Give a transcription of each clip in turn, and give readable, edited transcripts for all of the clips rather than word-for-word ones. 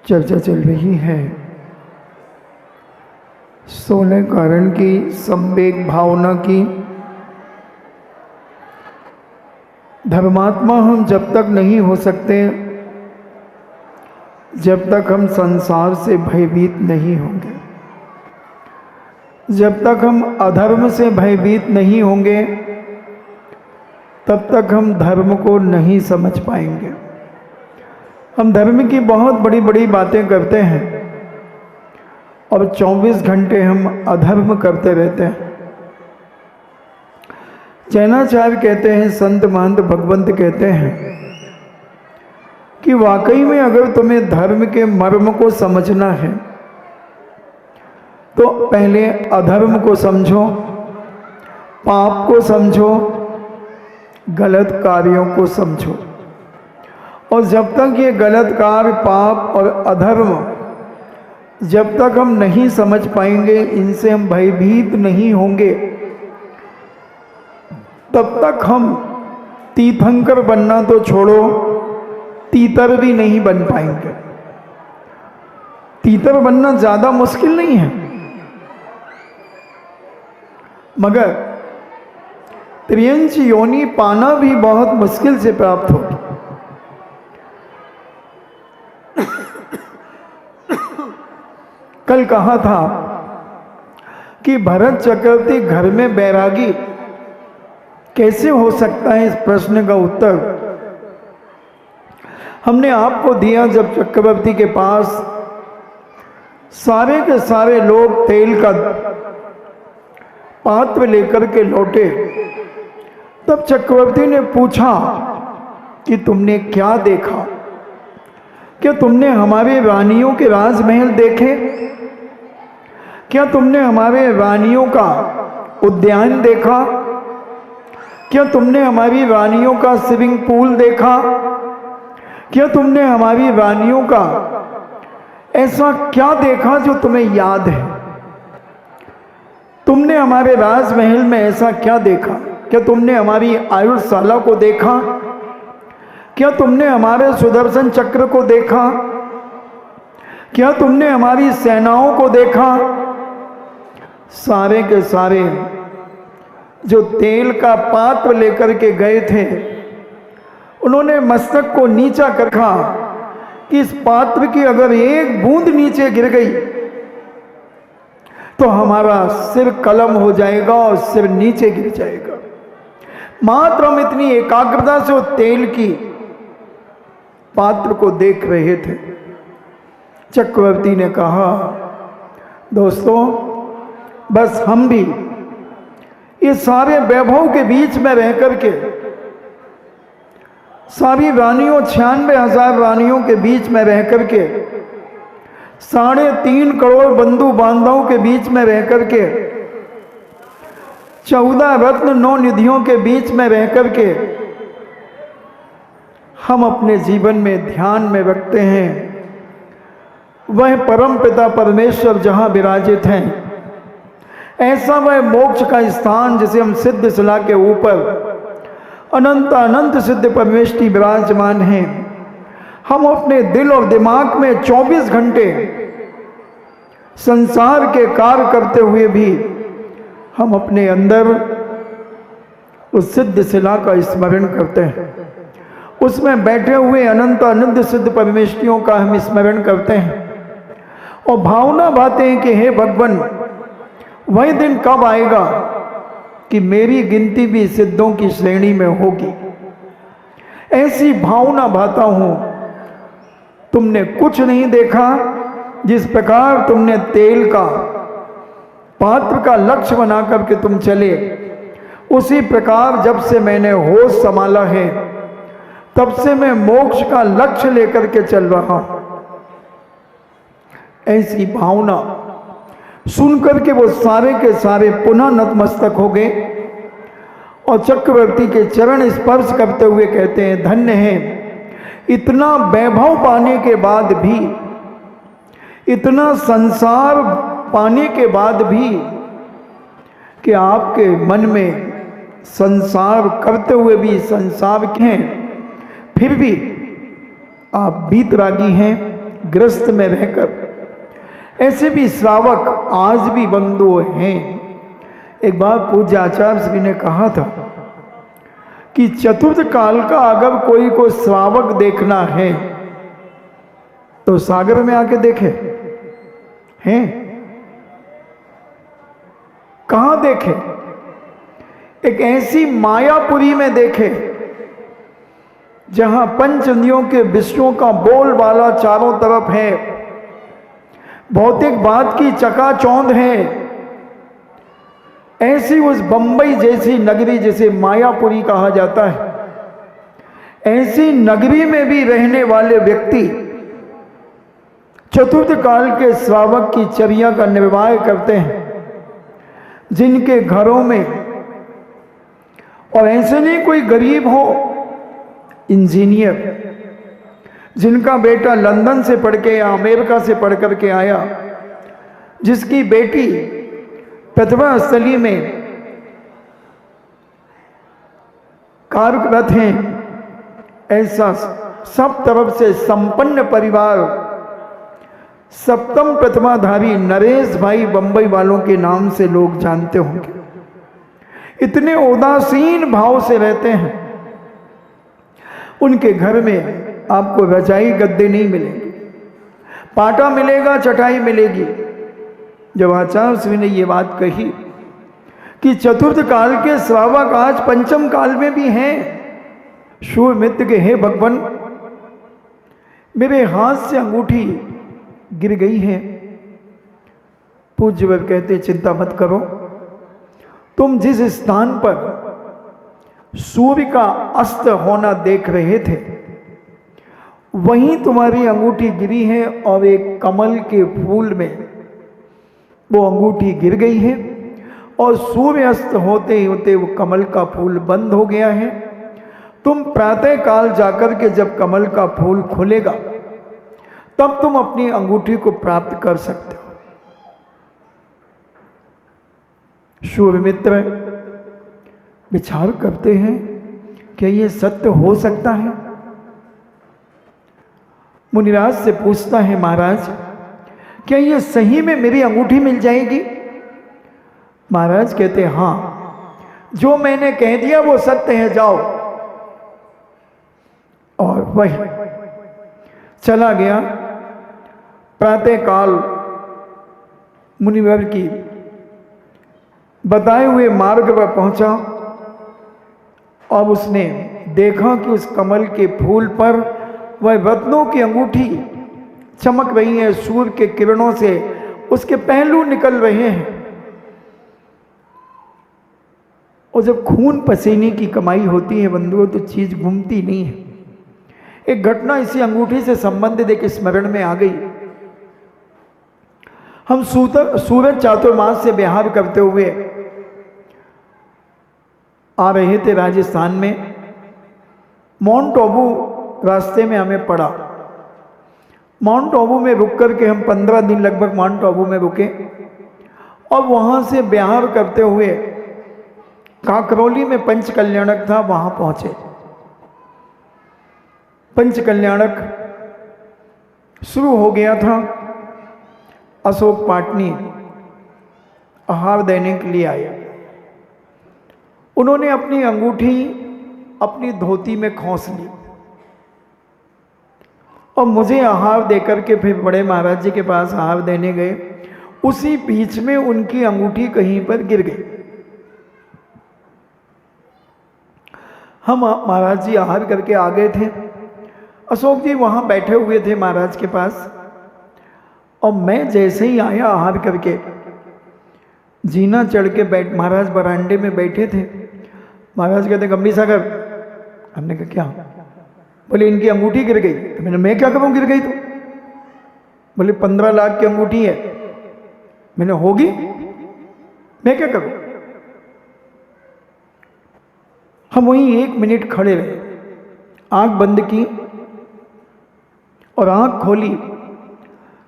चर्चा चल रही है 16 कारण की, संवेग भावना की। धर्मात्मा हम जब तक नहीं हो सकते जब तक हम संसार से भयभीत नहीं होंगे, जब तक हम अधर्म से भयभीत नहीं होंगे तब तक हम धर्म को नहीं समझ पाएंगे। हम धर्म की बहुत बड़ी बड़ी बातें करते हैं और 24 घंटे हम अधर्म करते रहते हैं। जैनाचार्य कहते हैं, संत महंत भगवंत कहते हैं कि वाकई में अगर तुम्हें धर्म के मर्म को समझना है तो पहले अधर्म को समझो, पाप को समझो, गलत कार्यों को समझो। और जब तक ये गलत कार्य, पाप और अधर्म जब तक हम नहीं समझ पाएंगे, इनसे हम भयभीत नहीं होंगे, तब तक हम तीर्थंकर बनना तो छोड़ो, तीतर भी नहीं बन पाएंगे। तीतर बनना ज्यादा मुश्किल नहीं है, मगर त्रियंच योनि पाना भी बहुत मुश्किल से प्राप्त होगी। कल कहा था कि भरत चक्रवर्ती घर में बैरागी कैसे हो सकता है, इस प्रश्न का उत्तर हमने आपको दिया जब चक्रवर्ती के पास सारे के सारे लोग तेल का पात्र लेकर के लौटे। तब चक्रवर्ती ने पूछा कि तुमने क्या देखा? क्या तुमने हमारे रानियों के राजमहल देखे? क्या तुमने हमारे रानियों का उद्यान देखा? क्या तुमने हमारी रानियों का स्विमिंग पूल देखा? क्या तुमने हमारी रानियों का ऐसा क्या देखा जो तुम्हें याद है? तुमने हमारे राजमहल में ऐसा क्या देखा? क्या तुमने हमारी आयुर्शाला को देखा? क्या तुमने हमारे सुदर्शन चक्र को देखा? क्या तुमने हमारी सेनाओं को देखा? सारे के सारे जो तेल का पात्र लेकर के गए थे, उन्होंने मस्तक को नीचा कर रखा कि इस पात्र की अगर एक बूंद नीचे गिर गई तो हमारा सिर कलम हो जाएगा और सिर नीचे गिर जाएगा। मात्र हम इतनी एकाग्रता से वो तेल की पात्र को देख रहे थे। चक्रवर्ती ने कहा, दोस्तों बस हम भी ये सारे वैभव के बीच में रह करके, सारी रानियों 96,000 रानियों के बीच में रह करके, 3.5 करोड़ बंधु बांधवों के बीच में रह करके, 14 रत्न 9 निधियों के बीच में रह करके हम अपने जीवन में ध्यान में रखते हैं वह परम पिता परमेश्वर जहां विराजित हैं, ऐसा वह मोक्ष का स्थान जिसे हम सिद्ध शिला के ऊपर अनंत अनंत सिद्ध परमेष्टि विराजमान हैं। हम अपने दिल और दिमाग में 24 घंटे संसार के कार्य करते हुए भी हम अपने अंदर उस सिद्ध शिला का स्मरण करते हैं, उसमें बैठे हुए अनंत अनंत सिद्ध परमेष्टियों का हम स्मरण करते हैं और भावना भाते हैं कि हे भगवान, वही दिन कब आएगा कि मेरी गिनती भी सिद्धों की श्रेणी में होगी। ऐसी भावना भाता हूं। तुमने कुछ नहीं देखा, जिस प्रकार तुमने तेल का पात्र का लक्ष्य बना करके तुम चले, उसी प्रकार जब से मैंने होश संभाला है तब से मैं मोक्ष का लक्ष्य लेकर के चल रहा हूं। ऐसी भावना सुनकर के वो सारे के सारे पुनः नतमस्तक हो गए और चक्रवर्ती के चरण स्पर्श करते हुए कहते हैं, धन्य है, इतना वैभव पाने के बाद भी, इतना संसार पाने के बाद भी कि आपके मन में संसार करते हुए भी संसार के हैं, फिर भी आप वीतरागी हैं, ग्रस्त में रहकर, ऐसे भी श्रावक आज भी बंधु हैं। एक बार पूज्य आचार्य श्री ने कहा था कि चतुर्थ काल का अगर कोई को श्रावक देखना है तो सागर में आके देखे हैं, कहां देखे? एक ऐसी मायापुरी में देखे जहां पंच इंद्रियों के विषयों का बोलबाला चारों तरफ है, भौतिक बात की चकाचौंध है। ऐसी उस बंबई जैसी नगरी, जिसे मायापुरी कहा जाता है, ऐसी नगरी में भी रहने वाले व्यक्ति चतुर्थ काल के श्रावक की चर्या का निर्वाह करते हैं, जिनके घरों में, और ऐसे नहीं कोई गरीब हो, इंजीनियर जिनका बेटा लंदन से पढ़ के या अमेरिका से पढ़ करके आया, जिसकी बेटी प्रतिभा स्थली में कार्यरत हैं, ऐसा सब तरफ से संपन्न परिवार, सप्तम प्रतिमाधारी नरेश भाई बंबई वालों के नाम से लोग जानते होंगे। इतने उदासीन भाव से रहते हैं। उनके घर में आपको रजाई गद्दे नहीं मिलेंगे, पाटा मिलेगा, चटाई मिलेगी। जब आचार्य श्री ने ये बात कही कि चतुर्थ काल के श्रावक आज पंचम काल में भी हैं, शूर मित्र के, हे भगवान मेरे हाथ से अंगूठी गिर गई है। पूज्य वर कहते चिंता मत करो, तुम जिस स्थान पर सूर्य का अस्त होना देख रहे थे वहीं तुम्हारी अंगूठी गिरी है, और एक कमल के फूल में वो अंगूठी गिर गई है, और सूर्य अस्त होते होते वो कमल का फूल बंद हो गया है। तुम प्रातः काल जाकर के जब कमल का फूल खुलेगा तब तुम अपनी अंगूठी को प्राप्त कर सकते हो। शूर मित्र विचार करते हैं क्या ये सत्य हो सकता है? मुनिराज से पूछता है, महाराज क्या ये सही में मेरी अंगूठी मिल जाएगी? महाराज कहते हैं, हाँ, जो मैंने कह दिया वो सत्य है, जाओ। और वही चला गया। प्रातः काल मुनिवर की बताए हुए मार्ग पर पहुंचा और उसने देखा कि उस कमल के फूल पर वह रत्नों की अंगूठी चमक रही है, सूर्य के किरणों से उसके पहलू निकल रहे हैं। और जब खून पसीने की कमाई होती है बंधुओं, तो चीज घूमती नहीं है। एक घटना इसी अंगूठी से संबंधित एक स्मरण में आ गई। हम सूरज चातुर्मास से बिहार करते हुए आ रहे थे राजस्थान में। माउंट आबू रास्ते में हमें पड़ा। माउंट आबू में रुक करके हम 15 दिन लगभग माउंट आबू में रुके, और वहाँ से बिहार करते हुए काकरौली में पंच कल्याणक था, वहाँ पहुँचे। पंच कल्याणक शुरू हो गया था। अशोक पाटनी आहार देने के लिए आए। उन्होंने अपनी अंगूठी अपनी धोती में खोस ली और मुझे आहार देकर के फिर बड़े महाराज जी के पास आहार देने गए। उसी बीच में उनकी अंगूठी कहीं पर गिर गई। हम महाराज जी आहार करके आ गए थे। अशोक जी वहाँ बैठे हुए थे महाराज के पास, और मैं जैसे ही आया आहार करके जीना चढ़ के महाराज बरांडे में बैठे थे। महाराज कहते गंभीर सागर। हमने कहा क्या? बोले इनकी अंगूठी गिर गई। तो मैंने मैं क्या करूँ गिर गई तो? बोले 15 लाख की अंगूठी है। मैंने होगी, मैं क्या करूँ? हम वहीं 1 मिनट खड़े रहे, आंख बंद की और आंख खोली।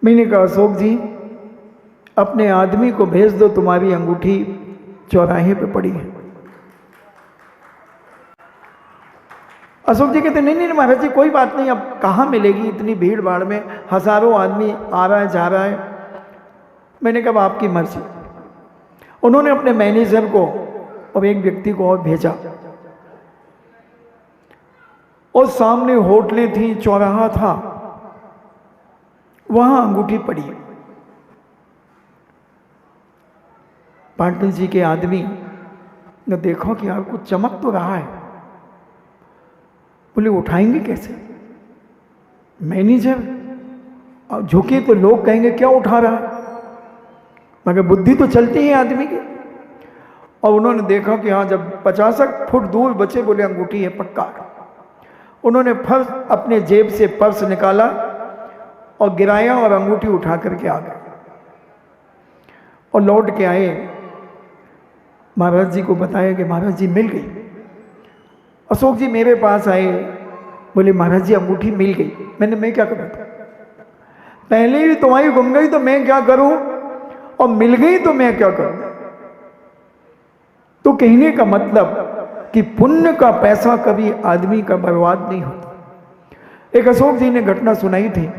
मैंने कहा अशोक जी अपने आदमी को भेज दो, तुम्हारी अंगूठी चौराहे पे पड़ी है। अशोक जी कहते नहीं नहीं महाराज जी कोई बात नहीं, अब कहाँ मिलेगी इतनी भीड़ भाड़ में, हजारों आदमी आ रहा है जा रहा है। मैंने कहा आपकी मर्जी। उन्होंने अपने मैनेजर को और एक व्यक्ति को और भेजा, और सामने होटलें थी, चौराहा था, वहां अंगूठी पड़ी। पाटिल जी के आदमी ने देखो कि यार कुछ चमक तो रहा है, बोले उठाएंगे कैसे? मैनेजर झुके तो लोग कहेंगे क्या उठा रहा है, मगर बुद्धि तो चलती है आदमी की। और उन्होंने देखा कि हाँ, जब 50 फुट दूर बचे, बोले अंगूठी है पक्का। उन्होंने पर्स अपने जेब से पर्स निकाला और गिराया और अंगूठी उठा करके आ गए और लौट के आए। महाराज जी को बताया कि महाराज जी मिल गई। अशोक जी मेरे पास आए, बोले महाराज जी अंगूठी मिल गई। मैं क्या करूँ, पहले भी तुम्हारी गुम गई तो मैं क्या करूं, और मिल गई तो मैं क्या करूं। तो कहने का मतलब कि पुण्य का पैसा कभी आदमी का बर्बाद नहीं होता। एक अशोक जी ने घटना सुनाई थी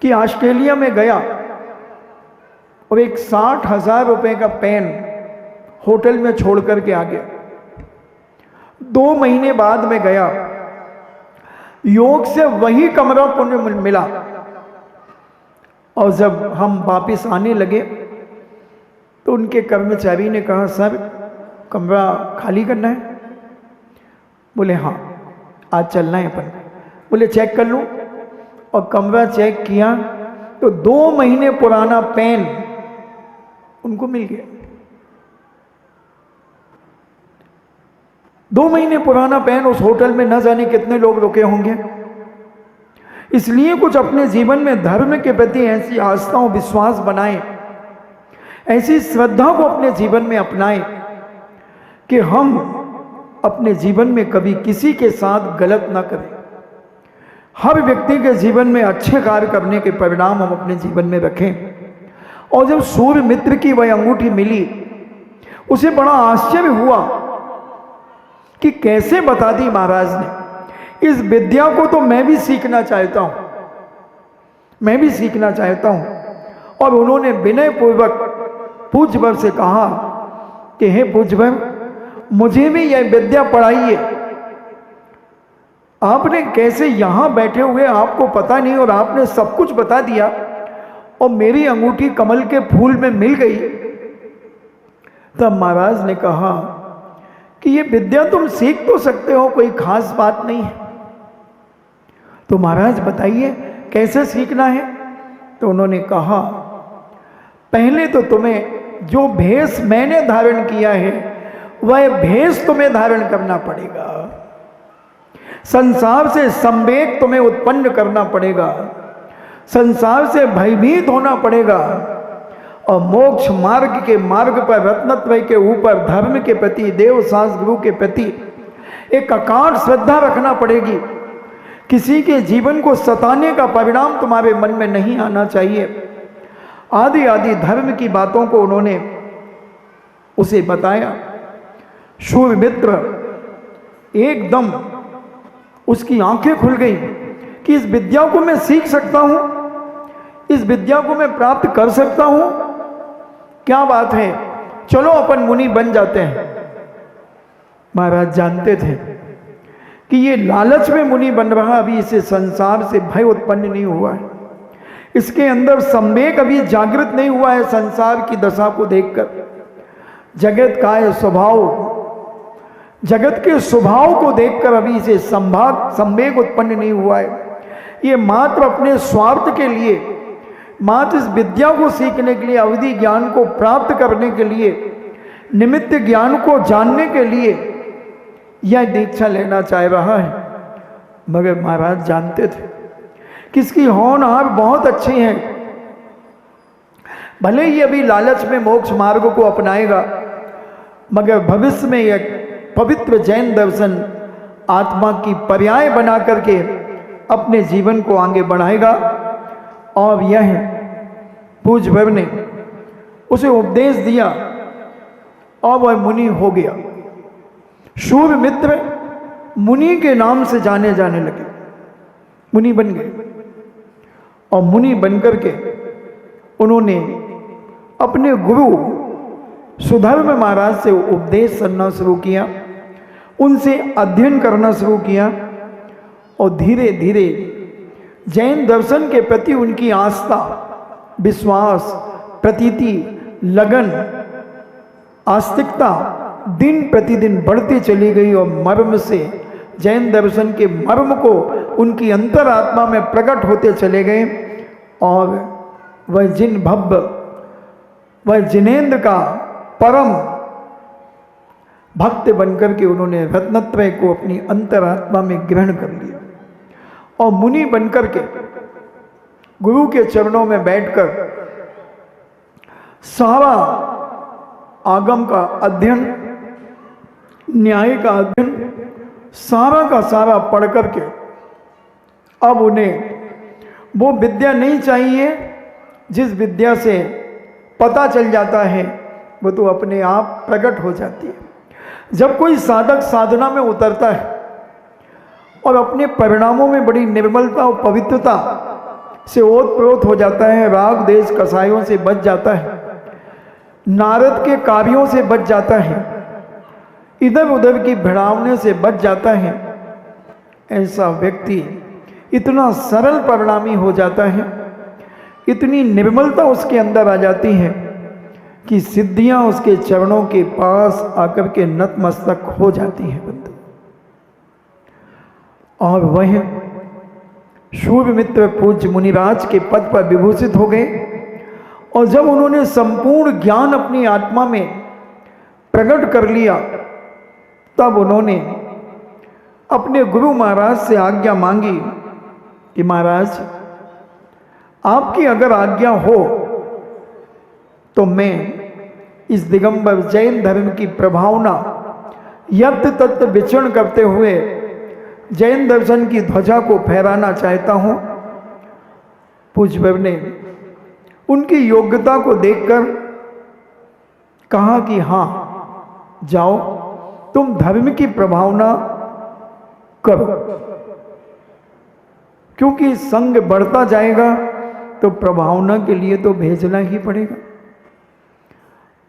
कि ऑस्ट्रेलिया में गया और एक 60,000 रुपए का पेन होटल में छोड़ करके आ गया। 2 महीने बाद में गया, योग से वही कमरा पुण्य मिला। और जब हम वापिस आने लगे तो उनके कर्मचारी ने कहा सर कमरा खाली करना है? बोले हाँ आज चलना है अपन। बोले चेक कर लूं? और कमरा चेक किया तो 2 महीने पुराना पेन उनको मिल गया। 2 महीने पुराना पेन उस होटल में न जाने कितने लोग रुके होंगे। इसलिए कुछ अपने जीवन में धर्म के प्रति ऐसी आस्था और विश्वास बनाएं, ऐसी श्रद्धा को अपने जीवन में अपनाएं कि हम अपने जीवन में कभी किसी के साथ गलत ना करें। हर व्यक्ति के जीवन में अच्छे कार्य करने के परिणाम हम अपने जीवन में रखें। और जब सूर्य मित्र की वह अंगूठी मिली, उसे बड़ा आश्चर्य हुआ कि कैसे बता दी महाराज ने। इस विद्या को तो मैं भी सीखना चाहता हूं, मैं भी सीखना चाहता हूं। और उन्होंने विनय पूर्वक पूज्यवर से कहा कि हे पूज्यवर, मुझे भी यह विद्या पढ़ाइए। आपने कैसे यहां बैठे हुए आपको पता नहीं और आपने सब कुछ बता दिया, और मेरी अंगूठी कमल के फूल में मिल गई। तब महाराज ने कहा कि ये विद्या तुम सीख तो सकते हो, कोई खास बात नहीं है। तो महाराज बताइए कैसे सीखना है? तो उन्होंने कहा पहले तो तुम्हें जो भेष मैंने धारण किया है वह भेष तुम्हें धारण करना पड़ेगा। संसार से संवेग तुम्हें उत्पन्न करना पड़ेगा, संसार से भयभीत होना पड़ेगा, और मोक्ष मार्ग के मार्ग पर रत्नत्रय के ऊपर धर्म के प्रति, देव शास्त्र गुरु के प्रति एक अकाट श्रद्धा रखना पड़ेगी। किसी के जीवन को सताने का परिणाम तुम्हारे मन में नहीं आना चाहिए। आदि आदि धर्म की बातों को उन्होंने उसे बताया। सूर्य मित्र एकदम उसकी आंखें खुल गई कि इस विद्या को मैं सीख सकता हूं, इस विद्या को मैं प्राप्त कर सकता हूं, क्या बात है, चलो अपन मुनि बन जाते हैं। महाराज जानते थे कि ये लालच में मुनि बन रहा, अभी इसे संसार से भय उत्पन्न नहीं हुआ है, इसके अंदर संवेग अभी जागृत नहीं हुआ है। संसार की दशा को देखकर जगत का है स्वभाव, जगत के स्वभाव को देखकर अभी इसे संवेग उत्पन्न नहीं हुआ है। ये मात्र अपने स्वार्थ के लिए, मात्र इस विद्या को सीखने के लिए, अवधि ज्ञान को प्राप्त करने के लिए, निमित्त ज्ञान को जानने के लिए यह दीक्षा लेना चाह रहा है। मगर महाराज जानते थे कि इसकी होनहार बहुत अच्छी है। भले ही अभी लालच में मोक्ष मार्ग को अपनाएगा, मगर भविष्य में यह पवित्र जैन दर्शन आत्मा की पर्याय बना करके अपने जीवन को आगे बढ़ाएगा। और यह पूज्यवर ने उसे उपदेश दिया और वह मुनि हो गया। सूर्य मित्र मुनि के नाम से जाने जाने लगे, मुनि बन गए। और मुनि बनकर के उन्होंने अपने गुरु सुधर्म महाराज से उपदेश करना शुरू किया, उनसे अध्ययन करना शुरू किया। और धीरे धीरे जैन दर्शन के प्रति उनकी आस्था, विश्वास, प्रतीति, लगन, आस्तिकता दिन प्रतिदिन बढ़ती चली गई। और मर्म से जैन दर्शन के मर्म को उनकी अंतरात्मा में प्रकट होते चले गए। और वह जिन भव्य, वह जिनेंद्र का परम भक्त बनकर के उन्होंने रत्नत्रय को अपनी अंतरात्मा में ग्रहण कर लिया। और मुनि बनकर के गुरु के चरणों में बैठकर सारा आगम का अध्ययन, न्याय का अध्ययन सारा का सारा पढ़ करके अब उन्हें वो विद्या नहीं चाहिए जिस विद्या से पता चल जाता है वो तो अपने आप प्रकट हो जाती है। जब कोई साधक साधना में उतरता है और अपने परिणामों में बड़ी निर्मलता और पवित्रता से ओतप्रोत हो जाता है, राग देश कसायों से बच जाता है, नारद के कार्यों से बच जाता है, इधर उधर की भिड़ावने से बच जाता है, ऐसा व्यक्ति इतना सरल परिणामी हो जाता है, इतनी निर्मलता उसके अंदर आ जाती है कि सिद्धियां उसके चरणों के पास आकर के नतमस्तक हो जाती हैं बंधु। और वह शूरमित्र पूज्य मुनिराज के पद पर विभूषित हो गए। और जब उन्होंने संपूर्ण ज्ञान अपनी आत्मा में प्रकट कर लिया तब उन्होंने अपने गुरु महाराज से आज्ञा मांगी कि महाराज आपकी अगर आज्ञा हो तो मैं इस दिगंबर जैन धर्म की प्रभावना यत्र तत्र विचरण करते हुए जैन दर्शन की ध्वजा को फहराना चाहता हूं। पूज्य ने उनकी योग्यता को देखकर कहा कि हाँ जाओ, तुम धर्म की प्रभावना करो, क्योंकि संग बढ़ता जाएगा तो प्रभावना के लिए तो भेजना ही पड़ेगा।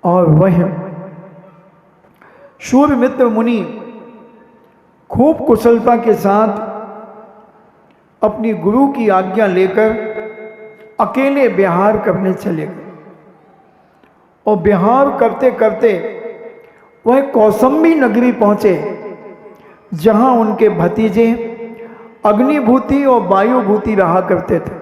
और वह शूरमित्र मुनि खूब कुशलता के साथ अपनी गुरु की आज्ञा लेकर अकेले विहार करने चले गए। और विहार करते करते वह कौसंबी नगरी पहुंचे, जहां उनके भतीजे अग्निभूति और वायुभूति रहा करते थे।